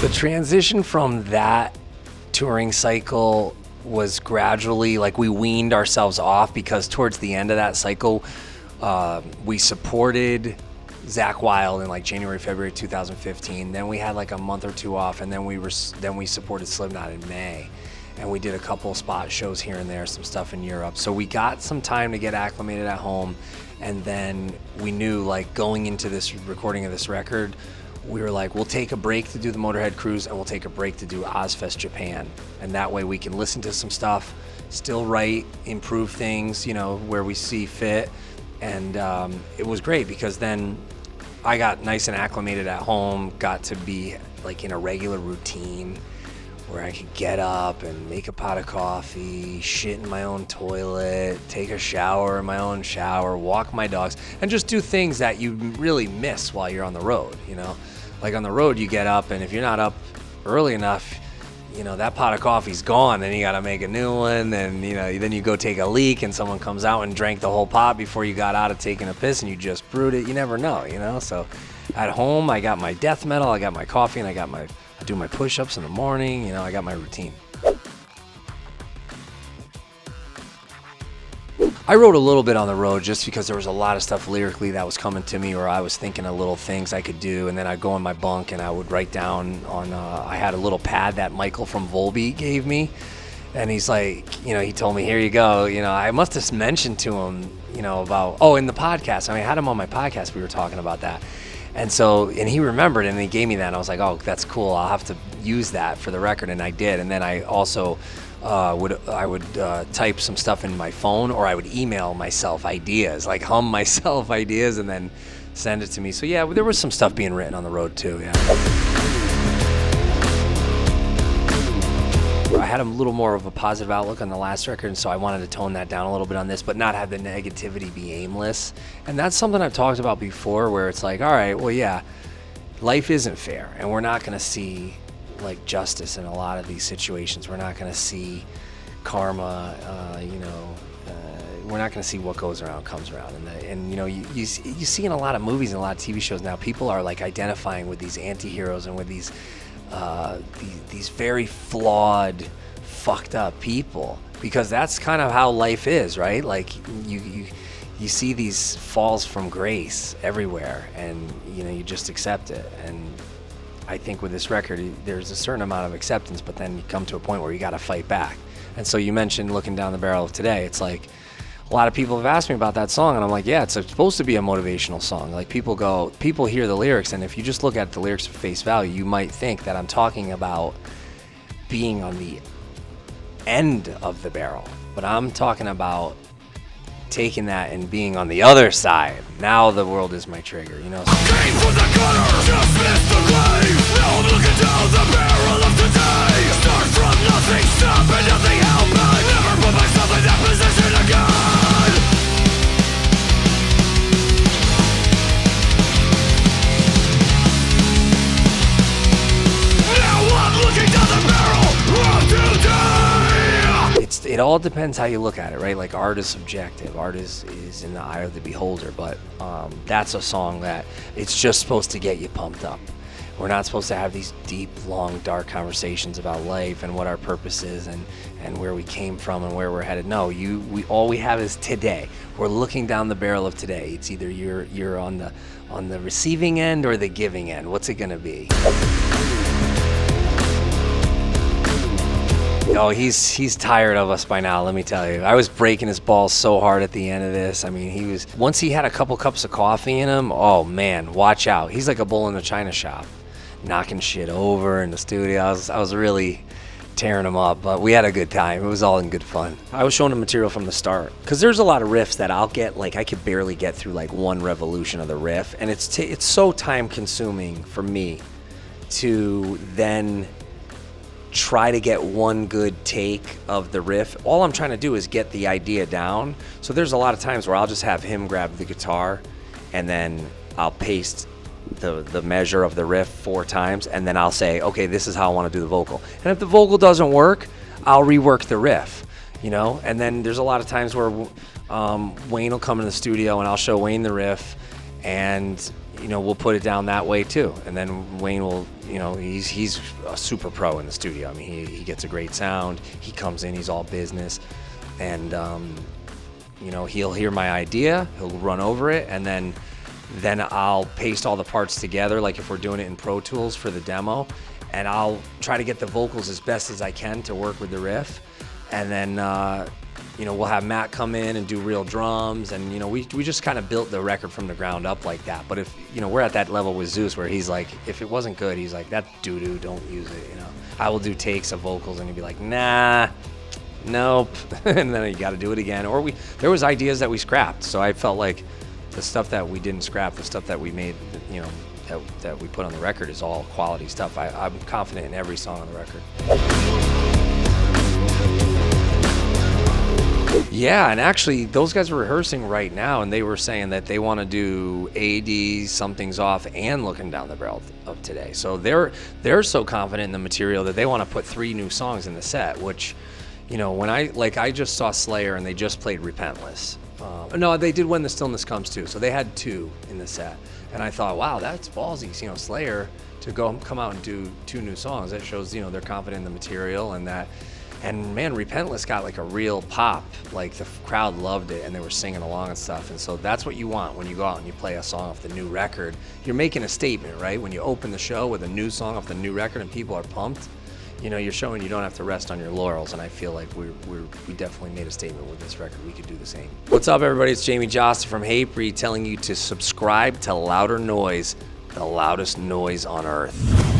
The transition from that touring cycle was gradually, like, we weaned ourselves off, because towards the end of that cycle, we supported Zakk Wylde in like January, February 2015. Then we had like a month or two off, and then we supported Slipknot in May, and we did a couple spot shows here and there, some stuff in Europe. So we got some time to get acclimated at home, and then we knew, like, going into this recording of this record, we were like, we'll take a break to do the Motorhead cruise, and we'll take a break to do Ozfest Japan, and that way we can listen to some stuff, still write, improve things, you know, where we see fit. And it was great, because then I got nice and acclimated at home, got to be like in a regular routine where I could get up and make a pot of coffee, shit in my own toilet, take a shower in my own shower, walk my dogs, and just do things that you really miss while you're on the road, you know? Like on the road, you get up, and if you're not up early enough, you know, that pot of coffee's gone, and you gotta make a new one, and, you know, then you go take a leak, and someone comes out and drank the whole pot before you got out of taking a piss, and you just brewed it. You never know, you know? So at home, I got my death metal, I got my coffee, and I do my push-ups in the morning, you know, I got my routine. I wrote a little bit on the road just because there was a lot of stuff lyrically that was coming to me, or I was thinking of little things I could do, and then I'd go in my bunk and I would write down on, I had a little pad that Michael from Volbeat gave me, and he's like, you know, he told me, here you go, you know, I must have mentioned to him, you know, about, in the podcast, I mean, I had him on my podcast, we were talking about that, and he remembered, and he gave me that, and I was like, oh, that's cool, I'll have to use that for the record, and I did, and then I also I would type some stuff in my phone, or I would email myself ideas, like hum myself ideas, and then send it to me. So yeah, there was some stuff being written on the road too, yeah. I had a little more of a positive outlook on the last record, and so I wanted to tone that down a little bit on this, but not have the negativity be aimless. And that's something I've talked about before, where it's like, all right, well, yeah, life isn't fair, and we're not going to see like justice in a lot of these situations. We're not going to see karma, we're not going to see what goes around comes around. And you know, you see in a lot of movies and a lot of TV shows now, people are like identifying with these anti-heroes and with these very flawed, fucked up people, because that's kind of how life is, right? Like you see these falls from grace everywhere, and you know, you just accept it. And I think with this record, there's a certain amount of acceptance, but then you come to a point where you got to fight back. And so you mentioned looking down the barrel of today. It's like, a lot of people have asked me about that song, and I'm like, yeah, it's supposed to be a motivational song. Like, people hear the lyrics, and if you just look at the lyrics at face value, you might think that I'm talking about being on the end of the barrel. But I'm talking about taking that and being on the other side. Now the world is my trigger, you know? Came from the gutter, just missed the grave. Now I'm looking down the barrel of today. Start from nothing, stop and nothing held back. Never put myself in that position again. Now I'm looking down the barrel of today. It all depends how you look at it, right? Like, art is subjective. Art is in the eye of the beholder, but that's a song that it's just supposed to get you pumped up. We're not supposed to have these deep, long, dark conversations about life and what our purpose is and where we came from and where we're headed. No, all we have is today. We're looking down the barrel of today. It's either you're on the receiving end or the giving end. What's it gonna be? Oh, he's tired of us by now, let me tell you. I was breaking his balls so hard at the end of this. I mean, once he had a couple cups of coffee in him, oh man, watch out. He's like a bull in a china shop, knocking shit over in the studio. I was really tearing him up, but we had a good time. It was all in good fun. I was showing him material from the start, because there's a lot of riffs that I'll get, like, I could barely get through like one revolution of the riff, and it's so time consuming for me to then try to get one good take of the riff. All I'm trying to do is get the idea down. So there's a lot of times where I'll just have him grab the guitar, and then I'll paste the measure of the riff 4 times, and then I'll say, okay, this is how I want to do the vocal. And if the vocal doesn't work, I'll rework the riff, you know? And then there's a lot of times where Wayne will come in the studio, and I'll show Wayne the riff, and we'll put it down that way too. And then Wayne will, he's a super pro in the studio. I mean, he gets a great sound. He comes in, he's all business, and he'll hear my idea, he'll run over it, and then I'll paste all the parts together, like if we're doing it in Pro Tools for the demo, and I'll try to get the vocals as best as I can to work with the riff, and then we'll have Matt come in and do real drums, and we just kind of built the record from the ground up like that. But if we're at that level with Zeuss where he's like, if it wasn't good, he's like, that's doo-doo, don't use it. I will do takes of vocals and he'd be like, nah, nope, and then you got to do it again. Or there was ideas that we scrapped, so I felt like the stuff that we didn't scrap, the stuff that we made, that we put on the record is all quality stuff. I'm confident in every song on the record. Yeah, and actually, those guys are rehearsing right now, and they were saying that they want to do AD, Something's Off, and Looking Down the Barrel of Today. So they're so confident in the material that they want to put 3 new songs in the set, which, when I just saw Slayer and they just played Repentless. No, they did When the Stillness Comes too, so they had 2 in the set. And I thought, wow, that's ballsy, Slayer to come out and do 2 new songs. That shows, they're confident in the material and that. And man, Repentless got like a real pop. Like the crowd loved it and they were singing along and stuff. And so that's what you want when you go out and you play a song off the new record. You're making a statement, right? When you open the show with a new song off the new record and people are pumped, you're showing you don't have to rest on your laurels. And I feel like we definitely made a statement with this record. We could do the same. What's up, everybody? It's Jamey Jasta from Hatebreed telling you to subscribe to Louder Noise, the loudest noise on earth.